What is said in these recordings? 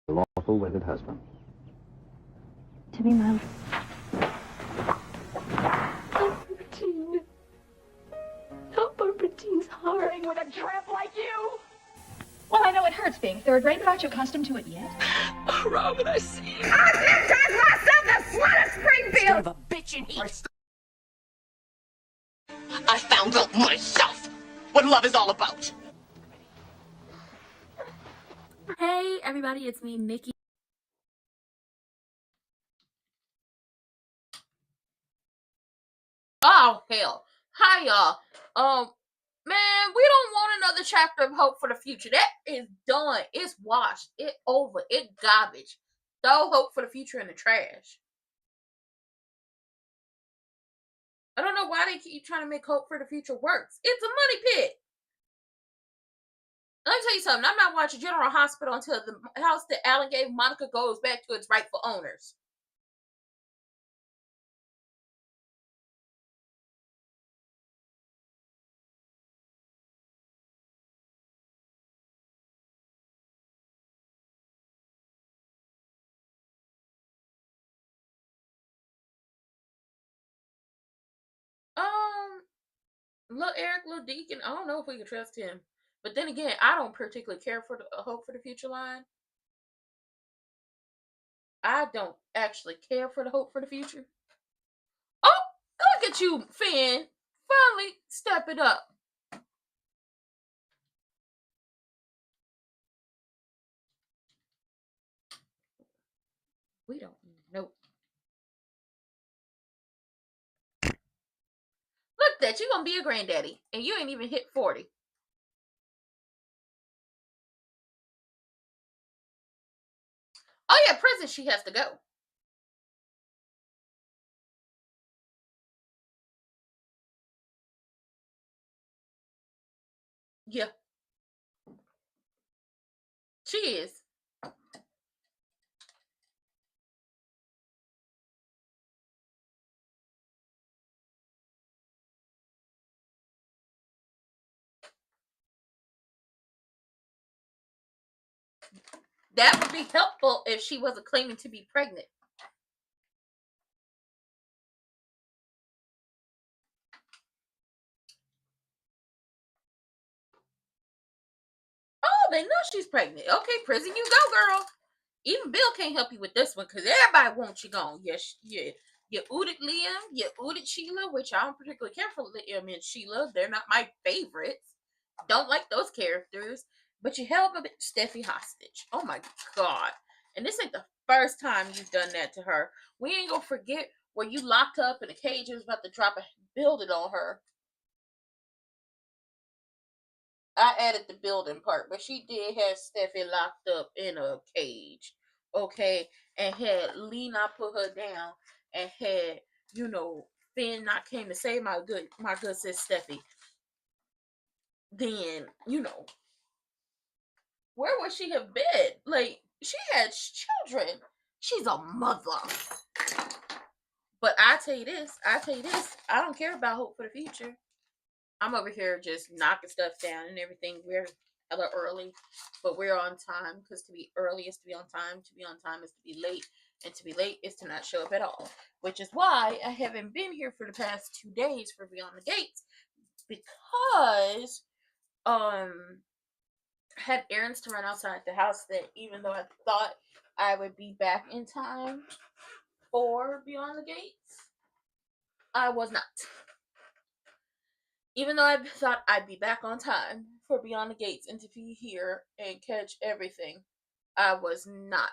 lawful wedded husband. To be my... Bertine. Not Bertine's heart. With a tramp like you. Well, I know it hurts being third rate, but aren't you accustomed to it yet? Oh, Robin, I see you. I baptized myself the slut of Springfield! Son of a bitch in here. I found out myself what love is all about. Hey everybody, it's me, Nikki. Oh hell. Hi y'all. Man, we don't want another chapter of Hope for the Future. That is done. It's washed. It over. It garbage. Throw Hope for the Future in the trash. I don't know why they keep trying to make Hope for the Future works. It's a money pit. Let me tell you something. I'm not watching General Hospital until the house that Alan gave Monica goes back to its rightful owners. Little Eric, little Deacon, I don't know if we can trust him. But then again, I don't particularly care for the Hope for the Future line. I don't actually care for the Hope for the Future. Oh, look at you, Finn. Finally step it up. We don't know. Look that you gonna be a granddaddy and you ain't even hit 40. Oh yeah, prison she has to go. Yeah. She is. That would be helpful if she wasn't claiming to be pregnant. Oh, they know she's pregnant. Okay, prison you go, girl. Even Bill can't help you with this one because everybody wants you gone. Yes, yeah. You ooted Liam, you ooted Sheila, which I don't particularly care for Liam and Sheila. They're not my favorites. Don't like those characters. But you held Steffi hostage. Oh my god. And this ain't the first time you've done that to her. We ain't gonna forget where you locked up in a cage and was about to drop a building on her. I added the building part, but she did have Steffi locked up in a cage, okay, and had Lee not put her down, and had Finn not came to save my good sis Steffi. Then where would she have been? Like she had children. She's a mother. But I tell you this, I don't care about Hope for the Future. I'm over here just knocking stuff down and everything. We're a little early, but we're on time because to be early is to be on time. To be on time is to be late, and to be late is to not show up at all. Which is why I haven't been here for the past 2 days for Beyond the Gates because I had errands to run outside the house that even though I thought I would be back in time for Beyond the Gates, I was not. Even though I thought I'd be back on time for Beyond the Gates and to be here and catch everything, I was not.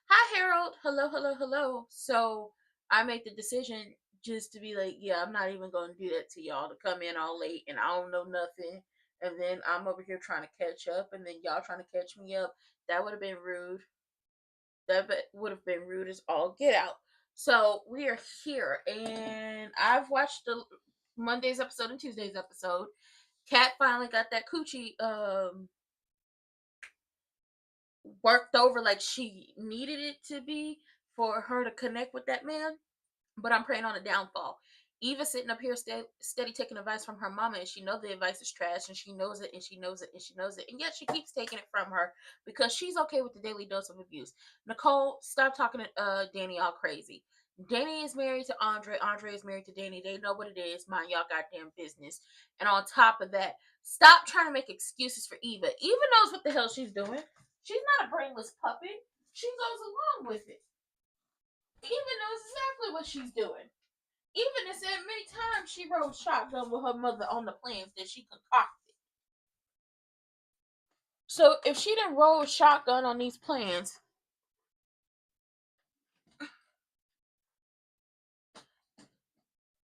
Hi, Harold. Hello, hello, hello. So I made the decision just to be like, yeah, I'm not even going to do that to y'all to come in all late and I don't know nothing. And then I'm over here trying to catch up and then y'all trying to catch me up. That would have been rude. That would have been rude as all get out. So we are here and I've watched the Monday's episode and Tuesday's episode. Kat finally got that coochie worked over like she needed it to be for her to connect with that man. But I'm praying on a downfall. Eva sitting up here steady taking advice from her mama, and she knows the advice is trash, and she knows it, and she knows it, and she knows it, and yet she keeps taking it from her because she's okay with the daily dose of abuse. Nicole, stop talking to Danny all crazy. Danny is married to Andre. Andre is married to Danny. They know what it is. Mind y'all goddamn business. And on top of that, stop trying to make excuses for Eva. Eva knows what the hell she's doing. She's not a brainless puppet. She goes along with it. Eva knows exactly what she's doing. Even has said many times she rode shotgun with her mother on the plans that she concocted. So if she didn't roll shotgun on these plans,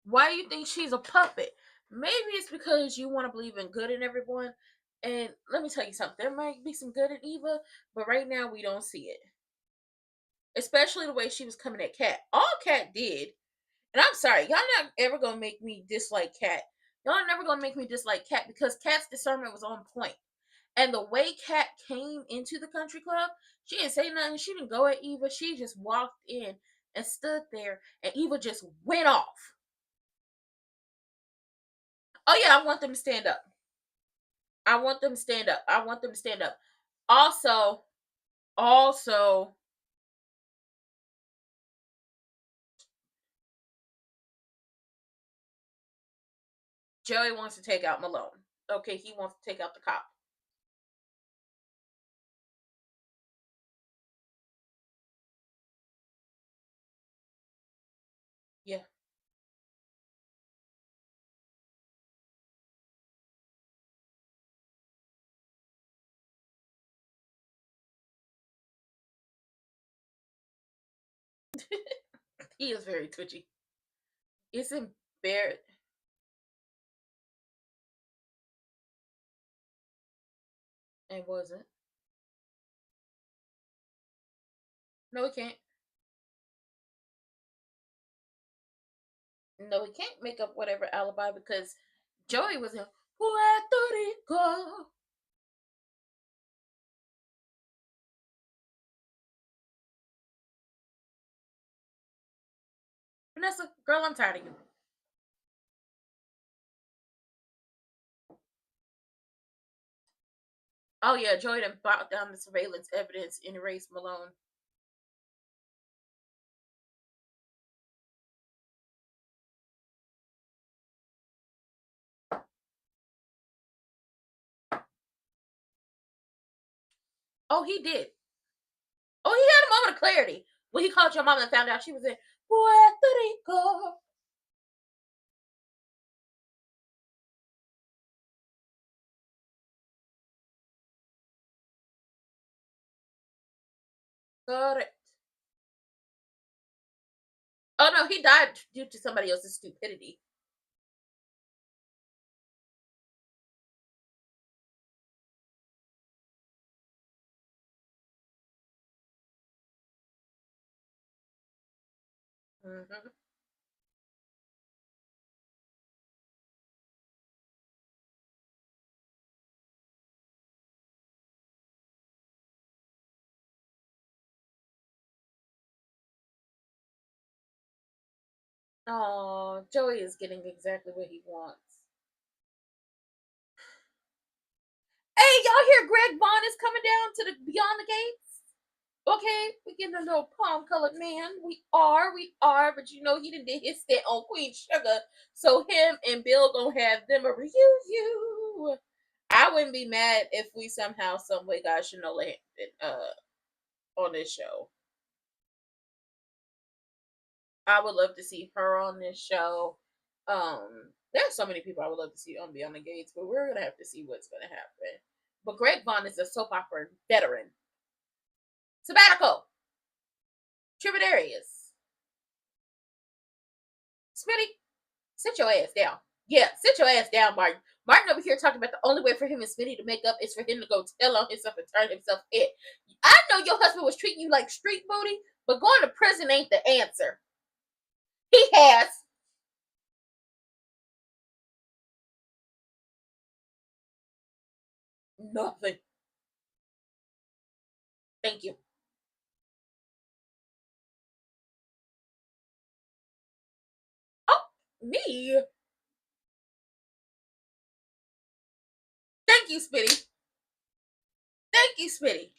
why do you think she's a puppet? Maybe it's because you want to believe in good in everyone. And let me tell you something. There might be some good in Eva, but right now we don't see it. Especially the way she was coming at Kat. All Kat did, and I'm sorry, y'all not ever gonna make me dislike Kat. Y'all are never gonna make me dislike Kat because Kat's discernment was on point. And the way Kat came into the country club, she didn't say nothing. She didn't go at Eva. She just walked in and stood there, and Eva just went off. Oh yeah, I want them to stand up. I want them to stand up. I want them to stand up. Also, Joey wants to take out Malone. Okay, he wants to take out the cop. Yeah. He is very twitchy. It's embarrassing. And wasn't. No, he can't. No, he can't make up whatever alibi because Joey was in Puerto Rico. Vanessa, girl, I'm tired of you. Oh yeah, Joey done brought down the surveillance evidence and erased Malone. Oh, he did. Oh, he had a moment of clarity when he called your mom and found out she was in Puerto Rico. Correct. Oh no, he died due to somebody else's stupidity. Mm-hmm. Oh, Joey is getting exactly what he wants. Hey, y'all hear Greg Vaughn is coming down to the Beyond the Gates? Okay, we getting a little palm colored man. We are, but you know he done did his stint on Queen Sugar, so him and Bill gonna have them a reunion. I wouldn't be mad if we somehow, some way got Shanola on this show. I would love to see her on this show. There's so many people I would love to see on Beyond the Gates, but we're gonna have to see what's gonna happen. But Greg Vaughn is a soap opera veteran. Sabbatical. Tributarius. Smitty, sit your ass down. Yeah, sit your ass down, Martin. Martin over here talking about the only way for him and Smitty to make up is for him to go tell on himself and turn himself in. I know your husband was treating you like street booty, but going to prison ain't the answer. He has. Nothing. Thank you. Oh, Me? Thank you, Spitty. Thank you, Spitty.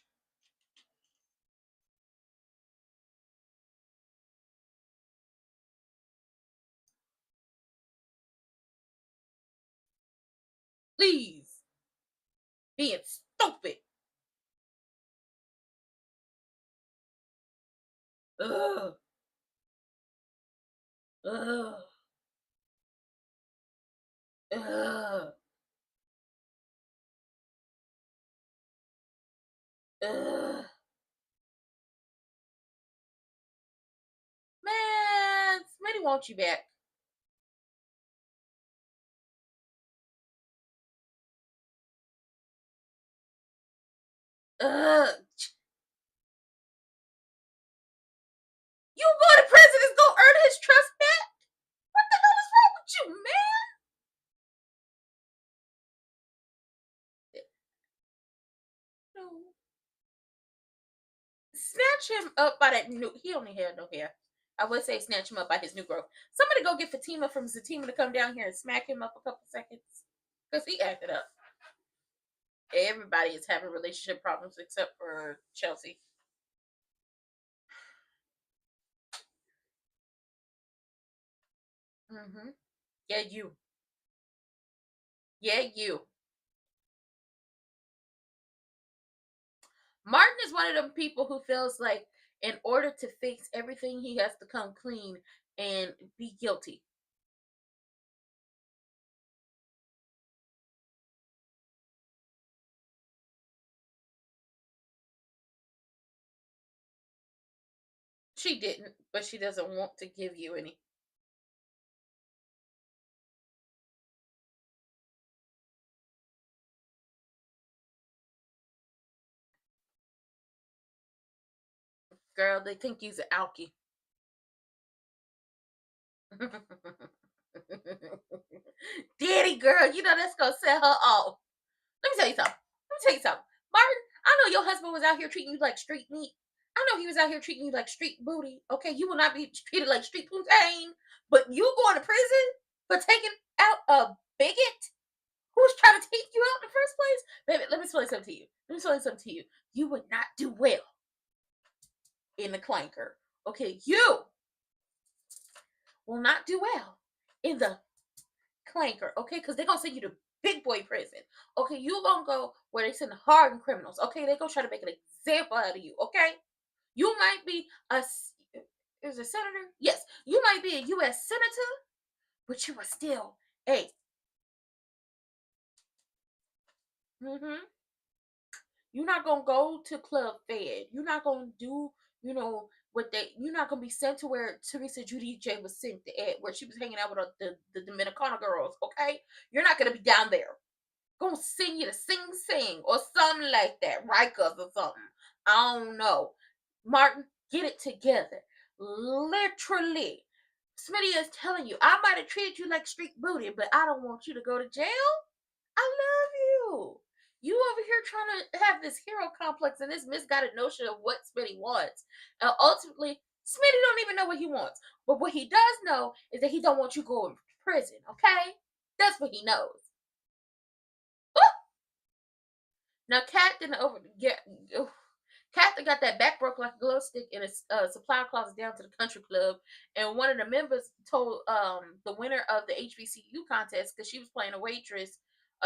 Please. Being stupid. Ugh. Ugh. Ugh. Ugh. Man, Smitty wants you back. Ugh. You go to prison is gonna earn his trust back? What the hell is wrong with you, man? No. Snatch him up by that new. He only had no hair. I would say snatch him up by his new growth. Somebody go get Fatima from Zatima to come down here and smack him up a couple seconds. Because he acted up. Everybody is having relationship problems except for Chelsea. Mm-hmm. Yeah, you. Yeah, you. Martin is one of them people who feels like in order to fix everything, he has to come clean and be guilty. She didn't, but she doesn't want to give you any. Girl, they think you's an alkie. Daddy girl, you know that's gonna set her off. Let me tell you something. Martin, I know your husband was out here treating you like street meat. I know he was out here treating you like street booty. Okay, you will not be treated like street poutine, but you going to prison for taking out a bigot who's trying to take you out in the first place? Baby, let me explain something to you. You would not do well in the clanker. Okay, you will not do well in the clanker, okay? Because they're gonna send you to big boy prison. Okay, you gonna go where they send the hardened criminals. Okay, they gonna try to make an example out of you. Okay, you might be is a senator. Yes, you might be a U.S. senator, but you are still a. Mm-hmm. You're not gonna go to Club Fed. You're not gonna do, what they. You're not gonna be sent to where Teresa Judy J was sent at, where she was hanging out with the Dominicana girls. Okay, you're not gonna be down there. Gonna sing you to Sing or something like that, Rikers or something. I don't know. Martin, get it together. Literally. Smitty is telling you, I might have treated you like street booty, but I don't want you to go to jail. I love you. You over here trying to have this hero complex and this misguided notion of what Smitty wants. And ultimately, Smitty don't even know what he wants. But what he does know is that he don't want you going to prison, okay? That's what he knows. Now, Kat didn't Kat got that back broke like a glow stick in a supply closet down to the country club, and one of the members told the winner of the HBCU contest, because she was playing a waitress,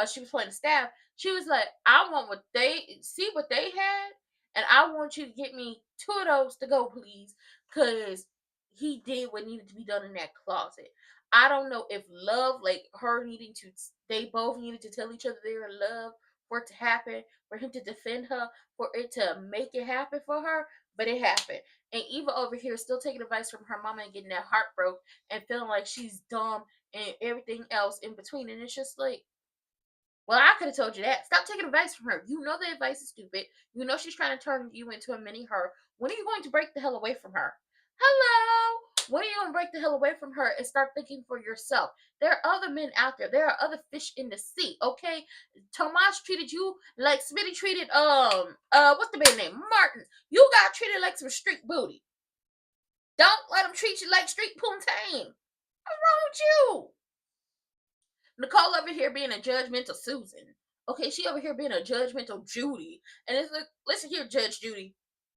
she was playing the staff. She was like, "I want what they had, and I want you to get me 2 of those to go, please, because he did what needed to be done in that closet." I don't know if love, like her needing to, they both needed to tell each other they're in love for it to happen, for him to defend her, for it to make it happen for her, but it happened. And Eva over here still taking advice from her mama and getting that heart broke and feeling like she's dumb and everything else in between. And it's just like, well, I could have told you that. Stop taking advice from her. You know the advice is stupid. You know she's trying to turn you into a mini her. When are you going to break the hell away from her? Hello? When are you going to break the hell away from her and start thinking for yourself? There are other men out there. There are other fish in the sea, okay? Tomas treated you like Smitty treated, what's the man's name? Martin. You got treated like some street booty. Don't let him treat you like street poutine. What's wrong with you? Nicole over here being a judgmental Susan. Okay, she over here being a judgmental Judy. And it's like, listen here, Judge Judy.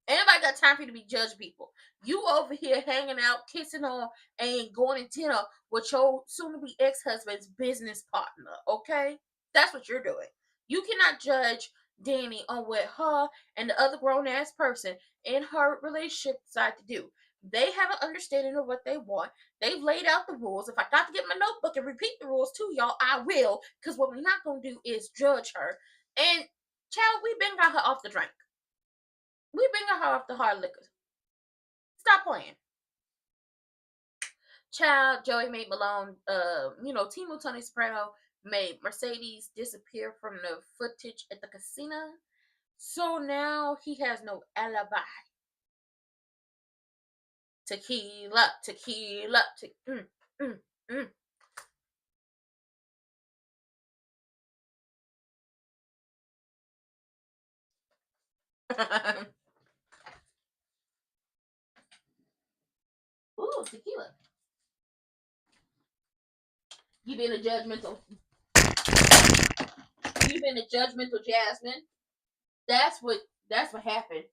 Anybody got time for you to be judge people? You over here hanging out, kissing on, and going to dinner with your soon-to-be ex-husband's business partner, okay? That's what you're doing. You cannot judge Danny on what her and the other grown-ass person in her relationship decide to do. They have an understanding of what they want. They've laid out the rules. If I got to get my notebook and repeat the rules to y'all, I will. Because what we're not going to do is judge her. And, child, we been got her off the drink. We been got her off the hard liquor. Stop playing. Child, Joey made Malone, Timo Tony Soprano made Mercedes disappear from the footage at the casino. So now he has no alibi. Tequila, tequila, tequila. Ooh, tequila. You been a judgmental. You been a judgmental Jasmine. That's what happened.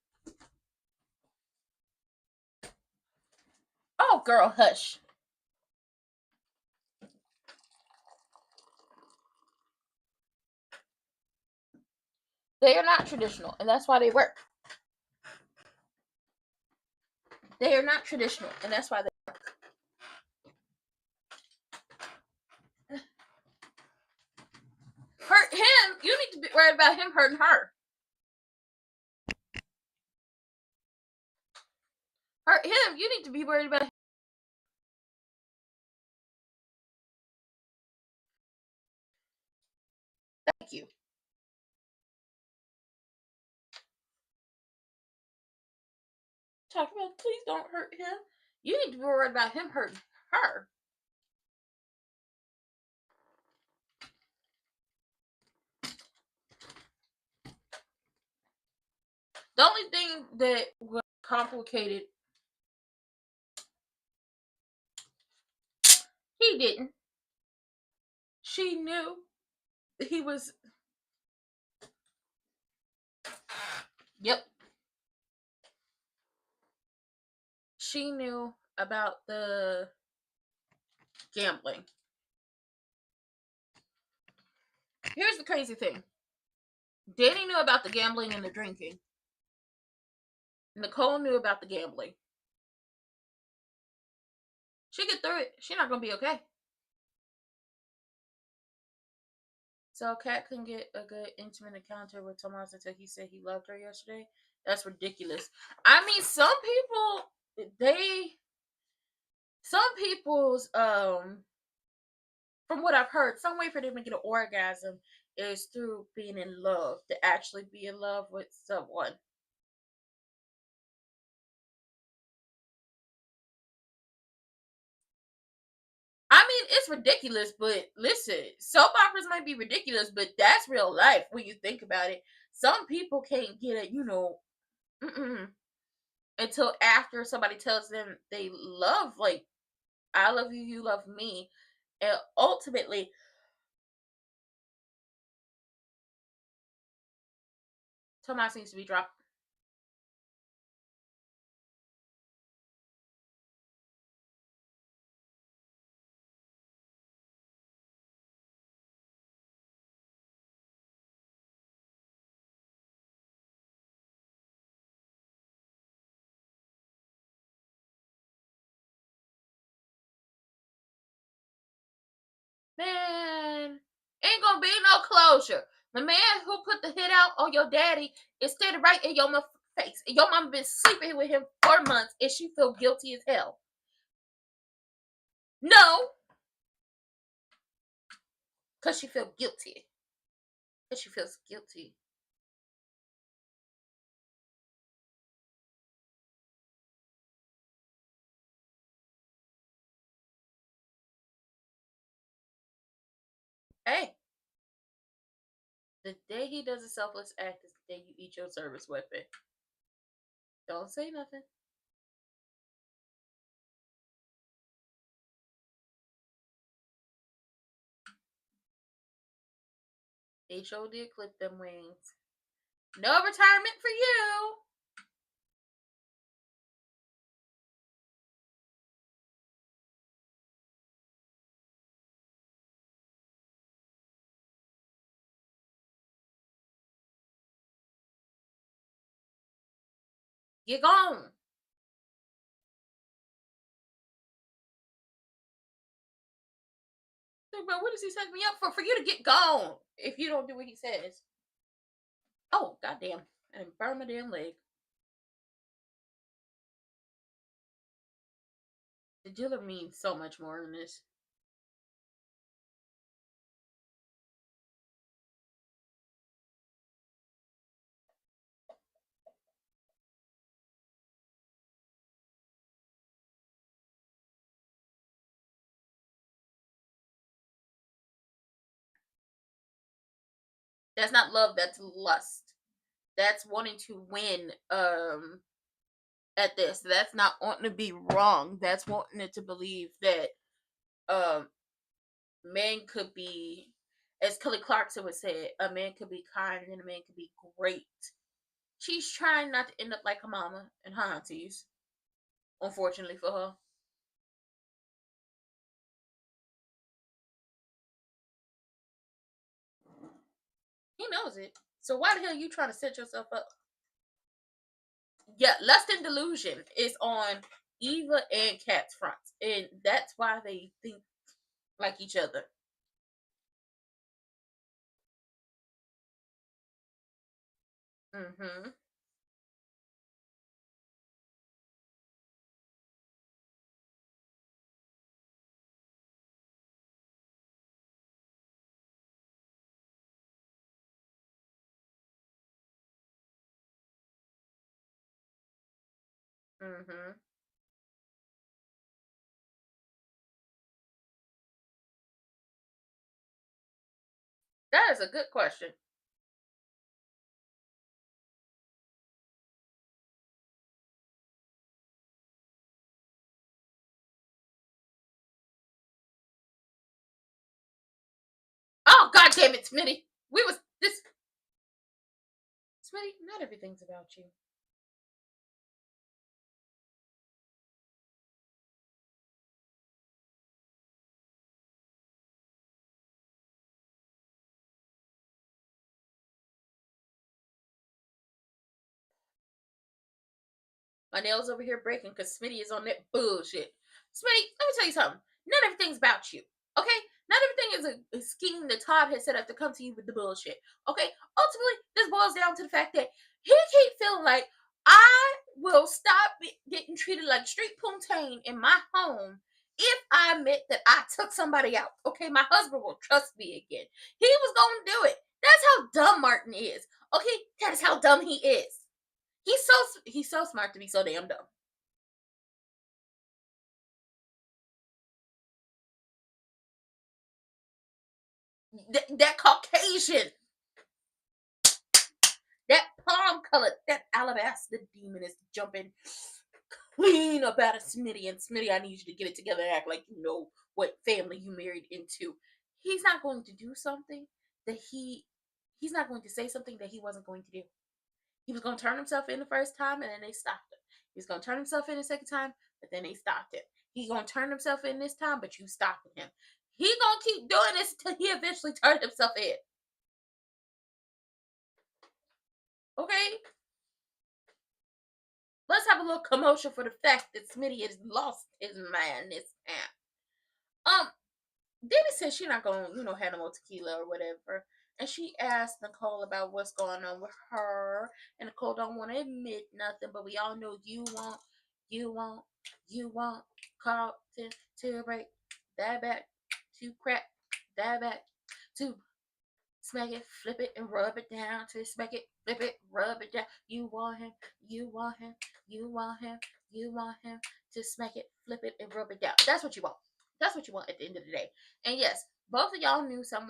Oh, girl, hush. They are not traditional, and that's why they work. They are not traditional, and that's why they work. Hurt him. You need to be worried about him hurting her. Hurt him. You need to be worried about him. Thank you. Talk about, please don't hurt him. You need to be worried about him hurting her. The only thing that was complicated, he didn't. She knew he was. Yep. She knew about the gambling. Here's the crazy thing. Danny knew about the gambling and the drinking. Nicole knew about the gambling. She get through it. She's not gonna be okay. So Kat couldn't get a good intimate encounter with Tomas until he said he loved her yesterday. That's ridiculous. I mean, some people's from what I've heard, some way for them to get an orgasm is through being in love, to actually be in love with someone. I mean, it's ridiculous, but listen, soap operas might be ridiculous, but that's real life when you think about it. Some people can't get it, until after somebody tells them they love, like, I love you, you love me. And ultimately, Tomas needs to be dropped. Man, ain't gonna be no closure. The man who put the hit out on your daddy is standing right in your face. And your mama been sleeping with him for months and she feel guilty as hell. No, because she feel guilty. Because she feels guilty. Hey, the day he does a selfless act is the day you eat your service weapon. Don't say nothing. He sure did clip them wings. No retirement for you. Get gone. But what does he set me up for? For you to get gone if you don't do what he says. Oh, goddamn. And burn my damn leg. The dealer means so much more than this. That's not love, that's lust. That's wanting to win at this. That's not wanting to be wrong. That's wanting it to believe that man could be, as Kelly Clarkson would say, a man could be kind and a man could be great. She's trying not to end up like her mama and her aunties, unfortunately for her. He knows it. So why the hell are you trying to set yourself up? Yeah, lust and delusion is on Eva and Kat's fronts, and that's why they think like each other. Mm-hmm. Mm-hmm. That is a good question. Oh, god damn it, Smitty. We was this Smitty, not everything's about you. My nails over here breaking because Smitty is on that bullshit. Smitty, let me tell you something. Not everything's about you. Okay? Not everything is a scheme that Todd has set up to come to you with the bullshit. Okay? Ultimately, this boils down to the fact that he keep feeling like I will stop getting treated like street puntain in my home if I admit that I took somebody out. Okay? My husband will trust me again. He was going to do it. That's how dumb Martin is. Okay? That is how dumb he is. He's so smart to be so damn dumb. That Caucasian, that palm colored, that alabaster demon is jumping clean up out of Smitty. And Smitty, I need you to get it together and act like you know what family you married into. He's not going to do something that he's not going to say something that he wasn't going to do. He was going to turn himself in the first time and then they stopped him. He was going to turn himself in the second time, but then they stopped him. He's going to turn himself in this time, but you stopped him. He's going to keep doing this until he eventually turned himself in. Okay? Let's have a little commotion for the fact that Smitty has lost his mind this time. Debbie says she's not gonna, have no more tequila or whatever. And she asked Nicole about what's going on with her. And Nicole don't want to admit nothing, but we all know you want Carlton to break that back, to crack that back, to smack it, flip it, and rub it down, to smack it, flip it, rub it down. You want him, you want him, you want him, you want him to smack it, flip it, and rub it down. That's what you want. That's what you want at the end of the day. And yes, both of y'all knew something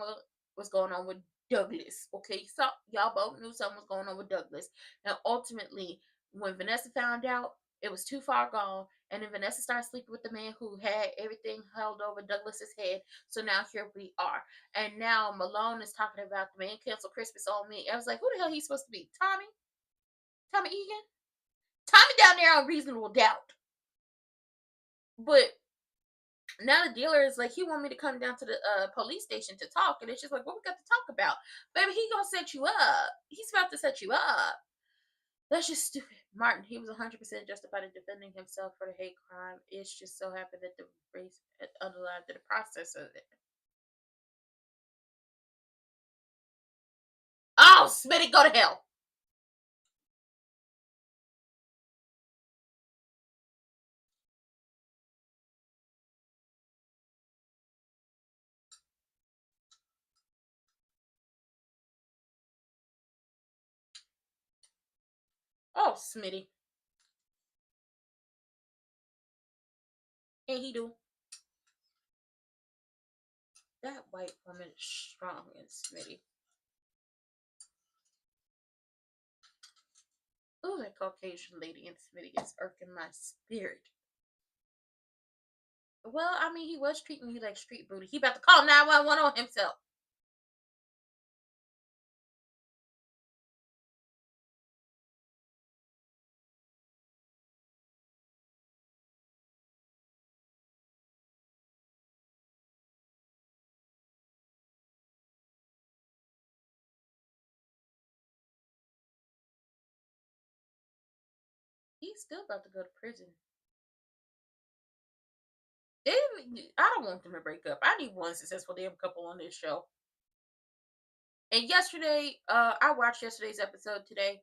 was going on with Douglas. Okay, so y'all both knew something was going on with Douglas. And ultimately, when Vanessa found out, It was too far gone. And then Vanessa started sleeping with the man who had everything held over Douglas's head. So now here we are. And now Malone is talking about the man canceled Christmas on me. I was like, who the hell he's supposed to be? Tommy? Tommy Egan? Tommy down there on Reasonable Doubt. But now the dealer is like, he want me to come down to the police station to talk. And it's just like, what we got to talk about? Baby, he gonna set you up. He's about to set you up. That's just stupid. Martin, he was 100% justified in defending himself for the hate crime. It's just so happened that the race underlined the process of it. Oh, Smitty, go to hell. Oh, Smitty. And he do. That white woman is strong in Smitty. Oh, that Caucasian lady in Smitty is irking my spirit. Well, I mean, he was treating me like street booty. He about to call 911 on himself. He's still about to go to prison. I don't want them to break up. I need one successful damn couple on this show. And yesterday, I watched yesterday's episode today.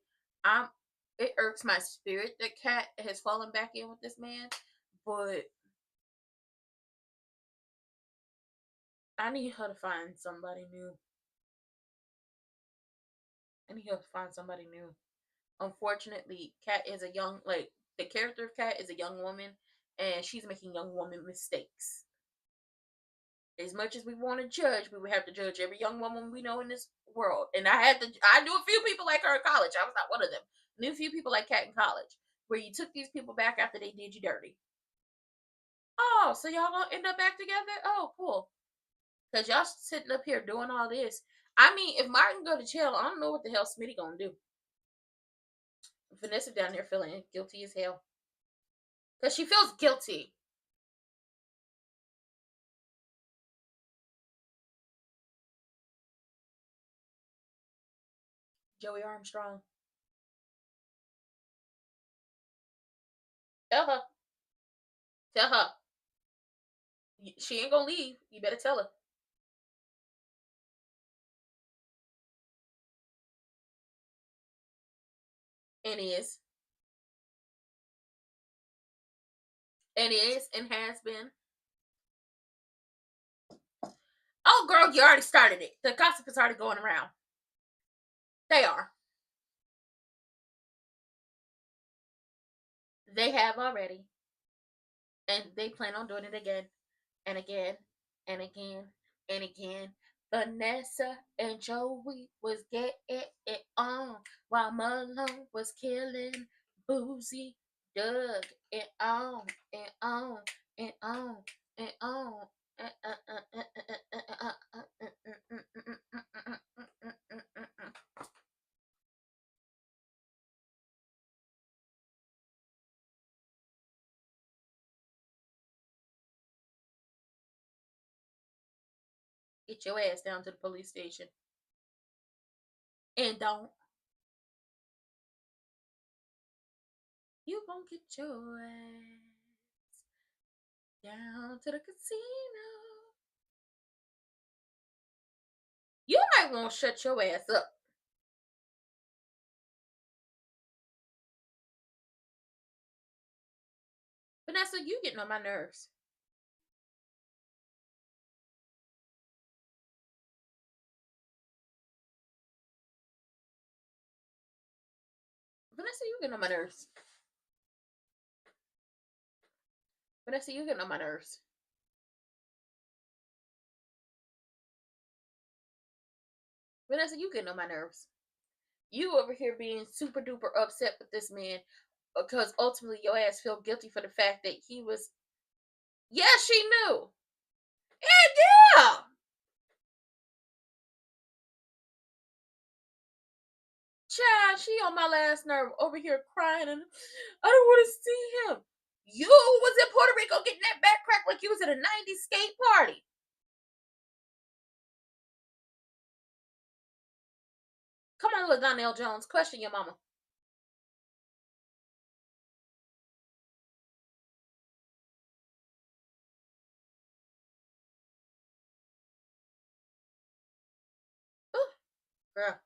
It irks my spirit that Kat has fallen back in with this man, but I need her to find somebody new. Unfortunately, Kat is a young, like, the character of Kat is a young woman, and she's making young woman mistakes. As much as we want to judge, we would have to judge every young woman we know in this world. And I knew a few people like her in college. I was not one of them. I knew a few people like Kat in college, where you took these people back after they did you dirty. Oh, so y'all gonna end up back together? Oh, cool. Because y'all sitting up here doing all this. I mean, if Martin go to jail, I don't know what the hell Smitty gonna do. Vanessa down there feeling guilty as hell. Because she feels guilty. Joey Armstrong. Tell her. Tell her. She ain't gonna leave. You better tell her. And is. And is and has been. Oh, girl, you already started it. The gossip is already going around. They are. They have already. And they plan on doing it again and again and again and again. Vanessa and Joey was getting it on while Malone was killing Boozy. Doug it on and on and on and on. Get your ass down to the police station. And don't. You gonna get your ass down to the casino. You might want to shut your ass up. Vanessa, you getting on my nerves. Vanessa, you getting on my nerves. Vanessa, you getting on my nerves. Vanessa, you getting on my nerves. You over here being super duper upset with this man. because ultimately your ass feel guilty for the fact that he was. Yeah, she knew. And yeah. Child, she on my last nerve over here crying and I don't want to see him. You was in Puerto Rico getting that back crack like you was at a 90s skate party. Come on, little Donnell Jones, question your mama. Ooh, girl.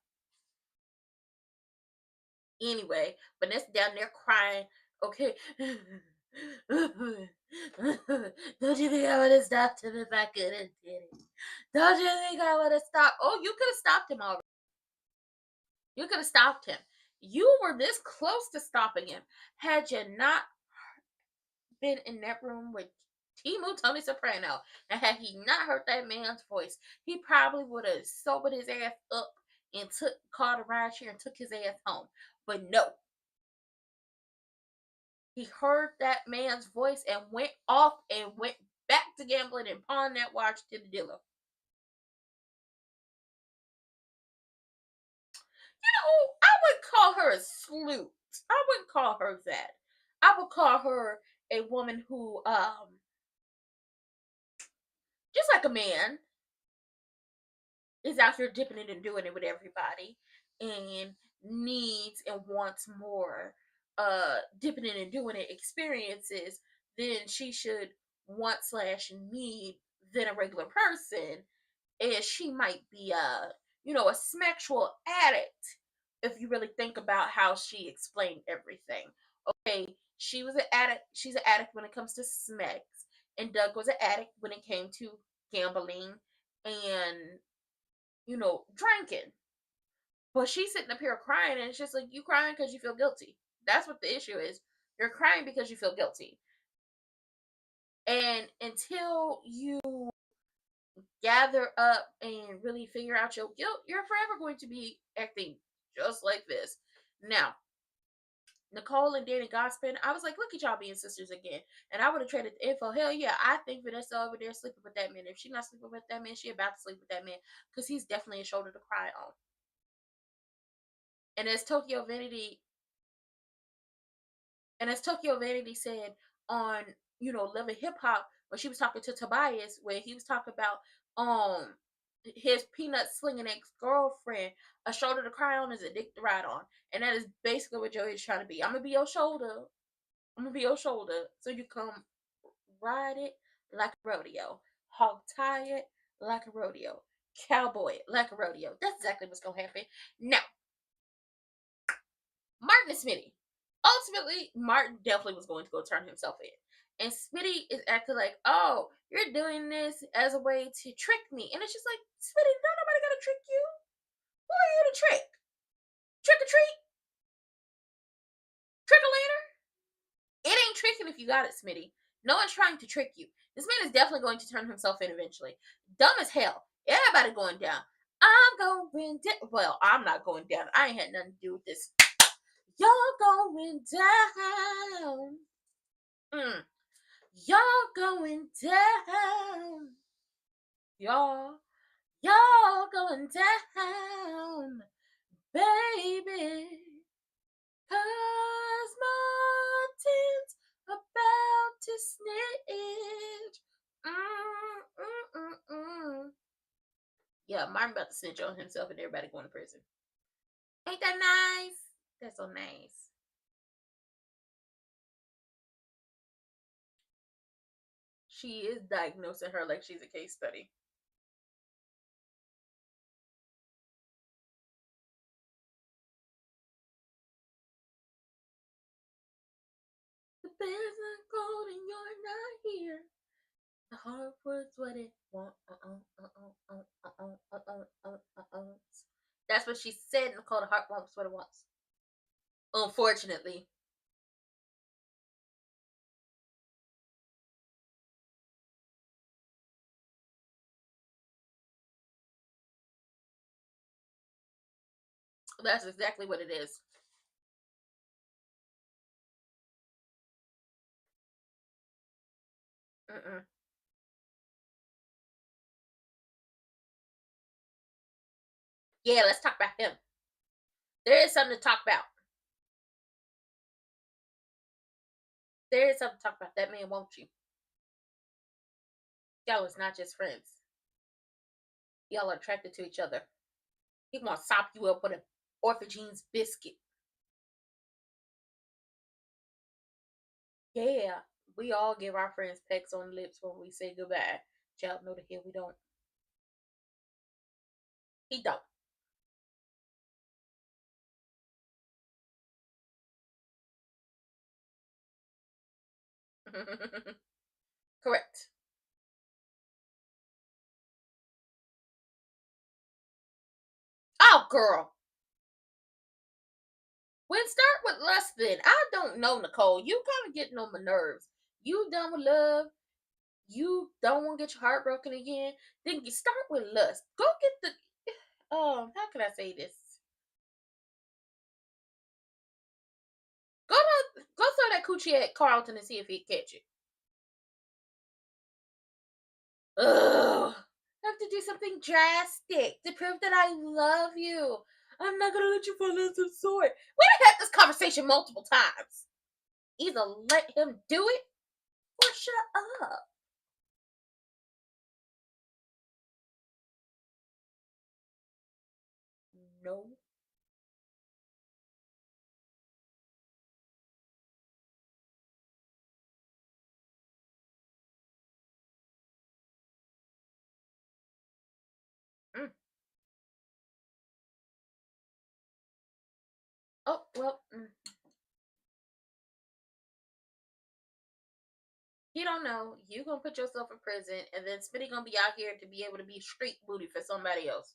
Anyway, Vanessa down there crying. Okay. Don't you think I would have stopped him if I couldn't did it? Don't you think I would have stopped? Oh, you could have stopped him already. You could have stopped him. You were this close to stopping him had you not been in that room with Tony Soprano, and had he not heard that man's voice, he probably would have sobered his ass up and called a ride share and took his ass home. But no, he heard that man's voice and went off and went back to gambling and pawned that watch to the dealer. I wouldn't call her a sleut. I wouldn't call her that. I would call her a woman who, just like a man, is out here dipping it and doing it with everybody and needs and wants more dipping it and doing it experiences, then she should want slash need than a regular person. And she might be a sexual addict if you really think about how she explained everything. Okay, she was an addict. She's an addict when it comes to smecks, and Doug was an addict when it came to gambling and drinking. But she's sitting up here crying, and it's just like, you crying because you feel guilty. That's what the issue is. You're crying because you feel guilty. And until you gather up and really figure out your guilt, you're forever going to be acting just like this. Now, Nicole and Danny gossiping, I was like, look at y'all being sisters again. And I would have traded the info. Hell yeah, I think Vanessa over there sleeping with that man. If she's not sleeping with that man, she about to sleep with that man. Because he's definitely a shoulder to cry on. And as Tokyo Vanity said on, Love and Hip Hop, when she was talking to Tobias, where he was talking about his peanut slinging ex-girlfriend, a shoulder to cry on is a dick to ride on. And that is basically what Joey is trying to be. I'm gonna be your shoulder. I'm gonna be your shoulder. So you come ride it like a rodeo. Hog tie it like a rodeo. Cowboy it like a rodeo. That's exactly what's gonna happen. Now, Martin and Smitty. Ultimately, Martin definitely was going to go turn himself in. And Smitty is acting like, oh, you're doing this as a way to trick me. And it's just like, Smitty, not nobody gonna trick you. Who are you to trick? Trick or treat? Trick or later? It ain't tricking if you got it, Smitty. No one's trying to trick you. This man is definitely going to turn himself in eventually. Dumb as hell. Everybody going down. I'm going down. Well, I'm not going down. I ain't had nothing to do with this. You're going down. Y'all going down. Y'all going down, baby. 'Cause Martin's about to snitch. Yeah, Martin about to snitch on himself and everybody going to prison. Ain't that nice? That's so nice. She is diagnosing her like she's a case study. The bears are cold and you're not here. The heart was what it wants. That's what she said, Nicole. The heart wants what it wants. Unfortunately. That's exactly what it is. Mm-mm. Yeah, let's talk about him. There is something to talk about. There is something to talk about. That man wants you. Y'all is not just friends. Y'all are attracted to each other. He gonna sop you up with an Orphagene's biscuit. Yeah, we all give our friends pecks on the lips when we say goodbye. Child, no the hell we don't. He don't. Correct. Oh, girl. When start with lust, then I don't know, Nicole. You kind of getting on my nerves. You done with love. You don't want to get your heart broken again. Then you start with lust. Go get the. How can I say this? Go throw that coochie at Carlton and see if he'd catch it. Ugh. I have to do something drastic to prove that I love you. I'm not gonna let you fall into the sword. We've had this conversation multiple times. Either let him do it or shut up. No. Mm. Oh, well. You don't know. You gonna put yourself in prison, and then Smitty gonna be out here to be able to be street booty for somebody else.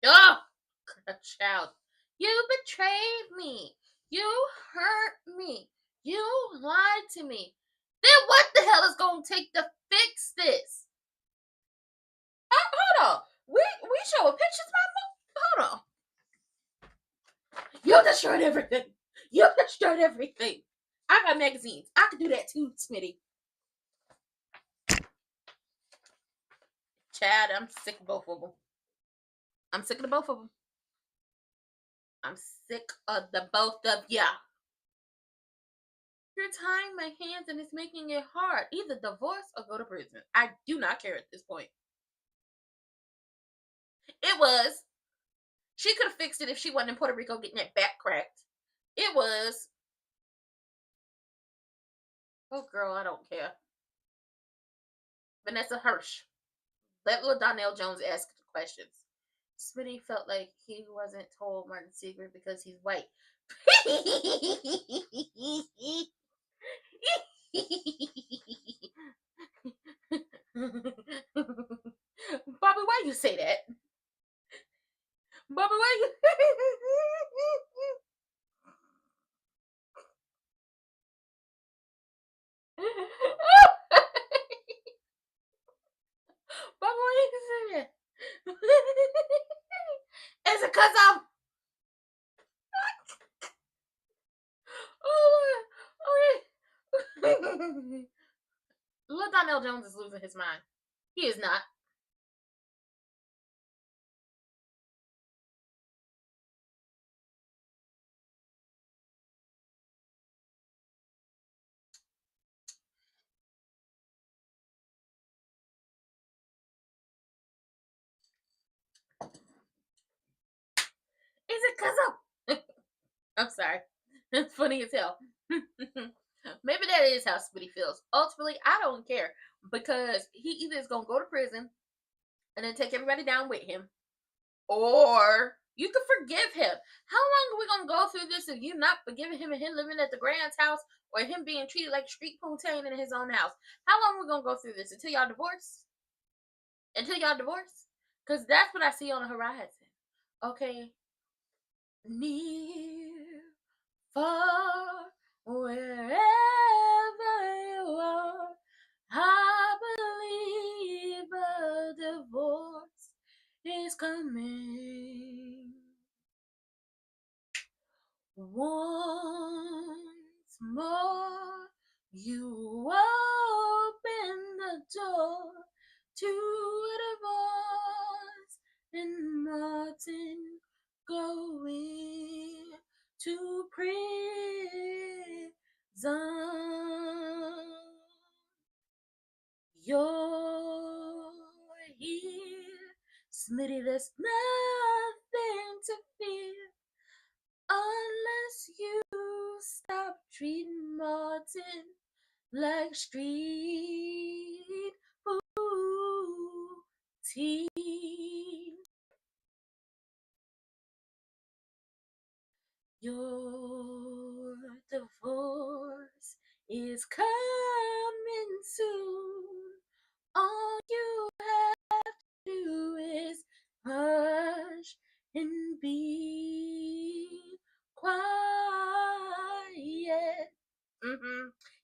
Oh, child. You betrayed me. You hurt me. You lied to me. Then what the hell is gonna take to fix this? Hold on. We showing pictures, my hold on. You destroyed everything. You destroyed everything. I got magazines. I could do that too, Smitty. Chad, I'm sick of both of them. I'm sick of the both of them. I'm sick of the both of ya. You're tying my hands and it's making it hard. Either divorce or go to prison. I do not care at this point. It was. She could have fixed it if she wasn't in Puerto Rico getting that back cracked. It was. Oh, girl, I don't care. Vanessa Hirsch. Let LaDonnell Jones ask the questions. Smitty felt like he wasn't told Martin's secret because he's white. Bobby, why you say that? Bobby, why you? Bobby, why you say that? Is it because I'm? Oh, okay. LaDonnell Jones is losing his mind. He is not. Is it because I'm? I'm sorry. It's funny as hell. Maybe that is how Smitty feels. Ultimately, I don't care because he either is gonna go to prison and then take everybody down with him, or you can forgive him. How long are we gonna go through this if you not forgiving him and him living at the Grand's house or him being treated like street poontang in his own house? How long are we gonna go through this until y'all divorce? Until y'all divorce? Because that's what I see on the horizon. Okay, near, far, wherever you You open the door to a divorce, and Martin going to prison. You're here, Smitty, there's nothing to fear unless you stop treating Martin like street booty. Your divorce is coming soon. All you have to do is hush and be quiet.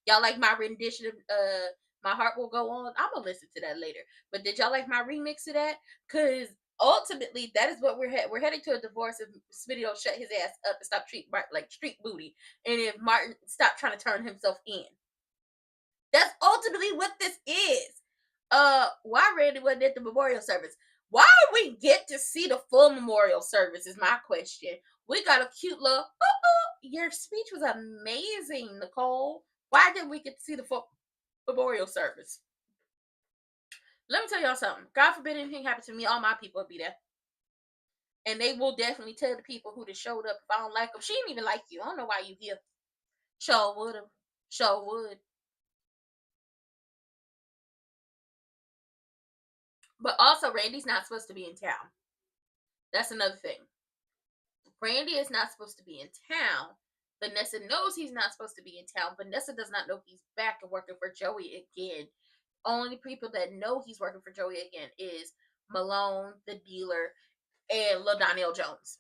Y'all like my rendition of My Heart Will Go On? I'm gonna listen to that later. But did y'all like my remix of that? Cause ultimately that is what we're heading to a divorce if Smitty don't shut his ass up and stop treating Martin like street booty, and if Martin stop trying to turn himself in. That's ultimately what this is. Why Randy wasn't at the memorial service? Why do we get to see the full memorial service is my question. We got a cute little, your speech was amazing, Nicole. Why didn't we get to see the full memorial service? Let me tell y'all something. God forbid anything happened to me, all my people would be there. And they will definitely tell the people who just showed up if I don't like them. She didn't even like you. I don't know why you here. Sure would have. Sure would. But also, Randy's not supposed to be in town. That's another thing. Randy is not supposed to be in town. Vanessa knows he's not supposed to be in town. Vanessa does not know he's back and working for Joey again. Only people that know he's working for Joey again is Malone, the dealer, and LaDonnell Jones.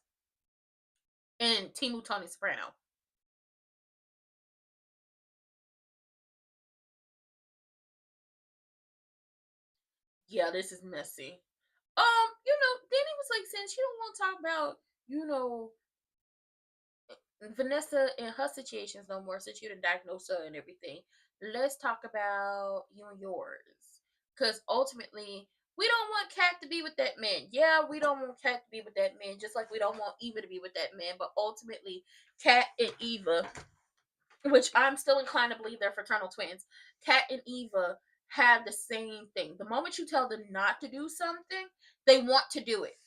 And Tony Soprano. Yeah, this is messy. Then he was like, since you don't want to talk about, Vanessa and her situations no more, since you done diagnosed her and everything, let's talk about you and yours. Because ultimately, we don't want Kat to be with that man. Yeah, we don't want Kat to be with that man, just like we don't want Eva to be with that man. But ultimately, Kat and Eva, which I'm still inclined to believe they're fraternal twins, Kat and Eva have the same thing. The moment you tell them not to do something, they want to do it.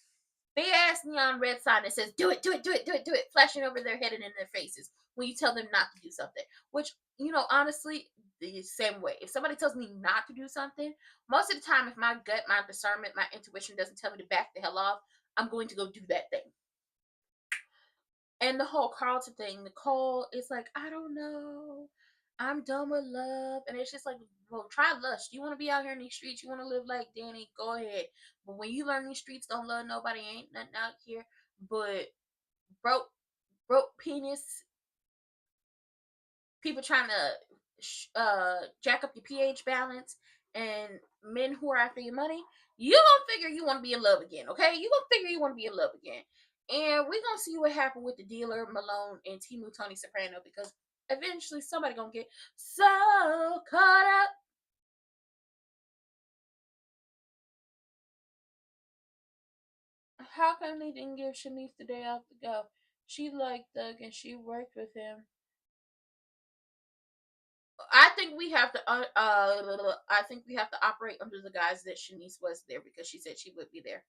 Big ass neon red sign that says, do it, do it, do it, do it, do it, flashing over their head and in their faces when you tell them not to do something. Which, honestly, the same way. If somebody tells me not to do something, most of the time, if my gut, my discernment, my intuition doesn't tell me to back the hell off, I'm going to go do that thing. And the whole Carlton thing, Nicole is like, I don't know. I'm done with love. And it's just like, well, try lust. You want to be out here in these streets? You want to live like Danny? Go ahead. But when you learn these streets don't love nobody, ain't nothing out here but broke penis, people trying to jack up your pH balance, and men who are after your money. You gonna figure you want to be in love again, okay? You gonna figure you want to be in love again. And we're gonna see what happened with the dealer, Malone, and Tony Soprano, because eventually somebody gonna get so caught up. How come they didn't give Shanice the day off to go? She liked Doug and she worked with him. I think we have to. I think we have to operate under the guise that Shanice was there because she said she would be there.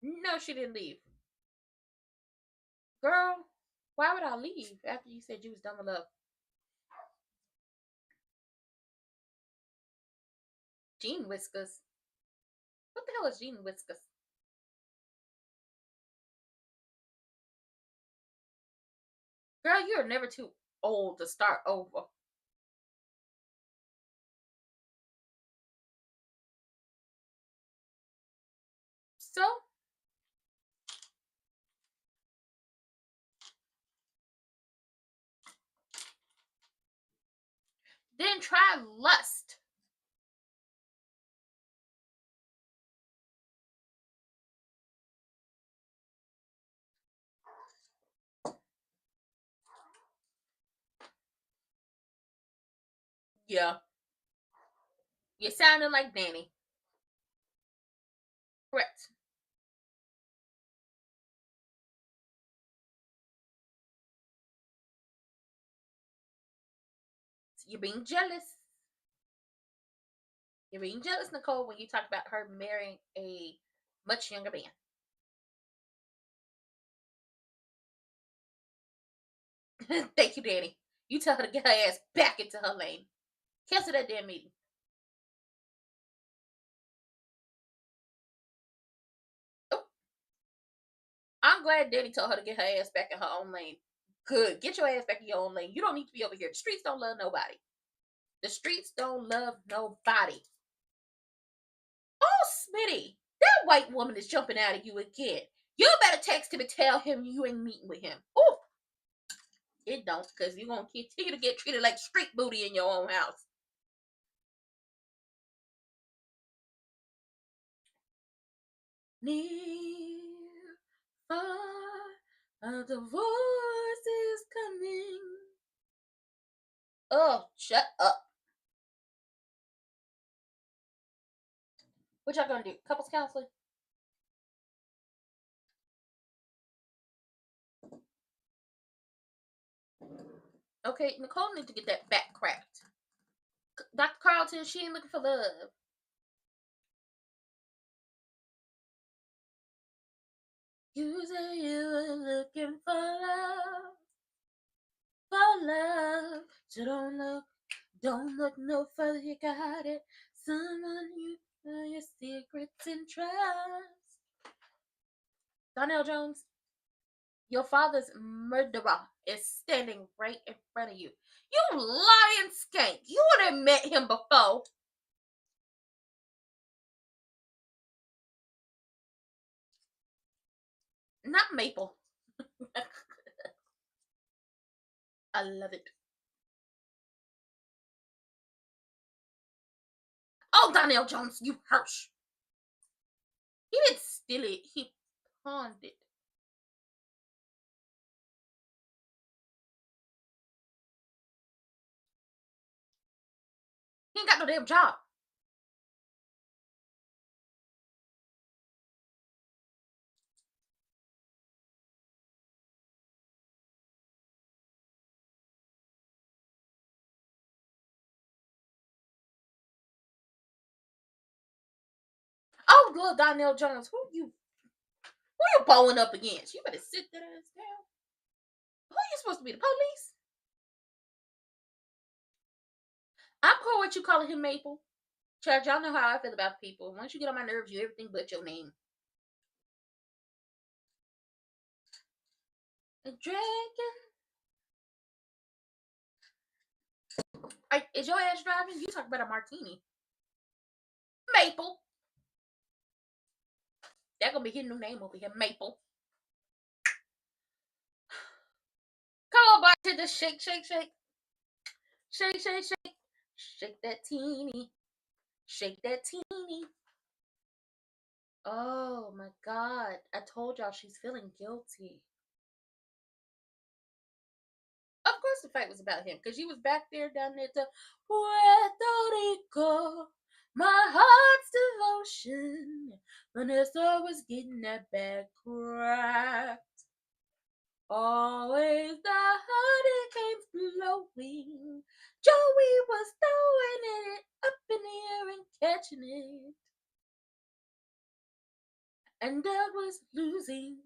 No, she didn't leave. Girl, why would I leave after you said you was done with love? Gene Whiskers. What the hell is Gene Whiskers? Girl, you're never too old to start over. So, then try lust. Yeah. You're sounding like Danny. Correct. You're being jealous. You're being jealous, Nicole, when you talk about her marrying a much younger man. Thank you, Danny. You tell her to get her ass back into her lane. Cancel that damn meeting. Oh, I'm glad Danny told her to get her ass back in her own lane. Good. Get your ass back in your own lane. You don't need to be over here. The streets don't love nobody. The streets don't love nobody. Oh, Smitty, that white woman is jumping out of you again. You better text him and tell him you ain't meeting with him. Oh, it don't, because you're going to continue to get treated like street booty in your own house. Near, far, a divorce is coming. Oh, shut up. What y'all gonna do? Couples counseling? Okay, Nicole needs to get that back cracked. Dr. Carlton, she ain't looking for love. You say you were looking for love. For love. So don't look no further, you got it. Someone you know your secrets and trust. Donnell Jones, your father's murderer is standing right in front of you. You lying skank. You would have met him before. Not Maple. I love it. Oh, Donnell Jones, you harsh. He didn't steal it. He pawned it. He ain't got no damn job. Oh, little Donnell Jones, who you bowing up against? You better sit that ass down. Who are you supposed to be? The police? I'm cool with you calling him Maple. Church, y'all know how I feel about people. Once you get on my nerves, you everything but your name. A dragon. Is your ass driving? You talk about a martini. Maple. That gonna be his new name over here, Maple. Come on, bartender, shake, shake, shake. Shake, shake, shake. Shake that teeny. Shake that teeny. Oh my God. I told y'all she's feeling guilty. Of course the fight was about him, because she was back there down there to Puerto Rico. My heart's devotion. Vanessa was getting that bag cracked. Always the hurricanes blowing. Joey was throwing it up in the air and catching it. And Doug was losing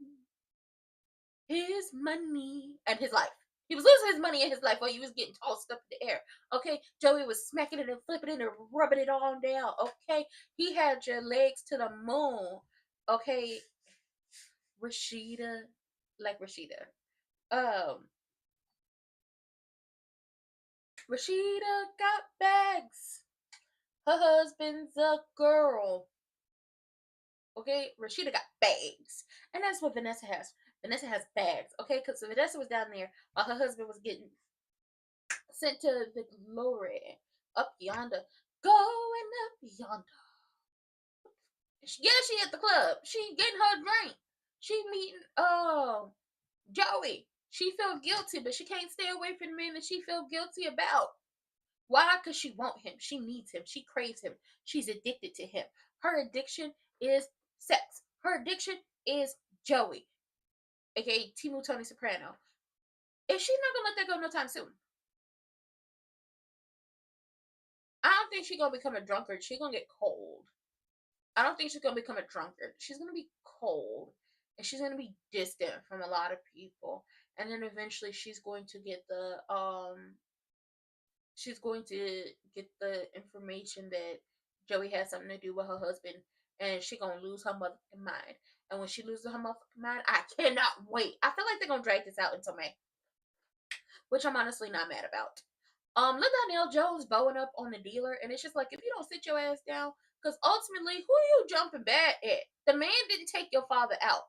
his money and his life. He was losing his money and his life while he was getting tossed up in the air. Okay, Joey was smacking it and flipping it and rubbing it on down. Okay, he had your legs to the moon. Okay, Rashida, like Rashida. Rashida got bags. Her husband's a girl. Okay, Rashida got bags, and that's what Vanessa has. Vanessa has bags. Okay, because Vanessa was down there while her husband was getting sent to the glory up yonder, going up yonder. Yeah, she at the club. She getting her drink. She meeting Joey. She felt guilty, but she can't stay away from the man that she felt guilty about. Why? Because she wants him. She needs him. She craves him. She's addicted to him. Her addiction is sex. Her addiction is Joey, aka Timu Tony Soprano. And she's not gonna let that go no time soon. I don't think she's gonna become a drunkard. She's gonna get cold. I don't think she's gonna become a drunkard. She's gonna be cold, and she's gonna be distant from a lot of people. And then eventually she's going to get the information that Joey has something to do with her husband, and she gonna lose her motherfucking mind. And when she loses her motherfucking mind, I cannot wait. I feel like they're gonna drag this out until May, which I'm honestly not mad about. LaDonnell Jones bowing up on the dealer, and it's just like, if you don't sit your ass down, because ultimately, who are you jumping bad at? The man didn't take your father out.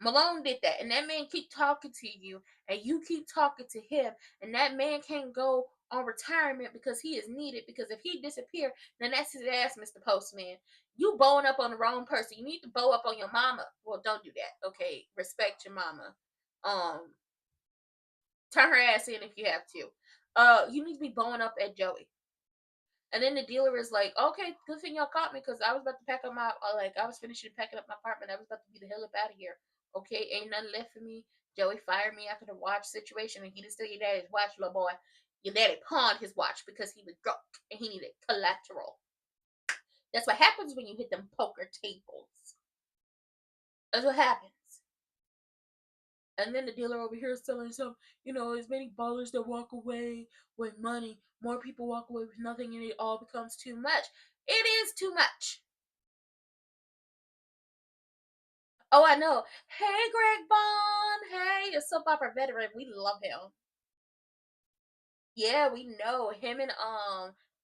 Malone did that, and that man keep talking to you, and you keep talking to him, and that man can't go on retirement because he is needed. Because if he disappear, then that's his ass, Mr. Postman. You bowing up on the wrong person. You need to bow up on your mama. Well, don't do that. Okay, respect your mama. Turn her ass in if you have to. You need to be bowing up at Joey. And then the dealer is like, okay, good thing y'all caught me, because I was about to pack up my, I was finishing packing up my apartment. I was about to be the hell up out of here. Okay, ain't nothing left for me. Joey fired me after the watch situation, and he didn't steal your daddy's watch, little boy. Your daddy pawned his watch because he was drunk and he needed collateral. That's what happens when you hit them poker tables. That's what happens. And then the dealer over here is telling some, as many ballers that walk away with money, more people walk away with nothing, and it all becomes too much. It is too much. Oh, I know. Hey, Greg Bond. Hey, a soap opera veteran. We love him. Yeah, we know him and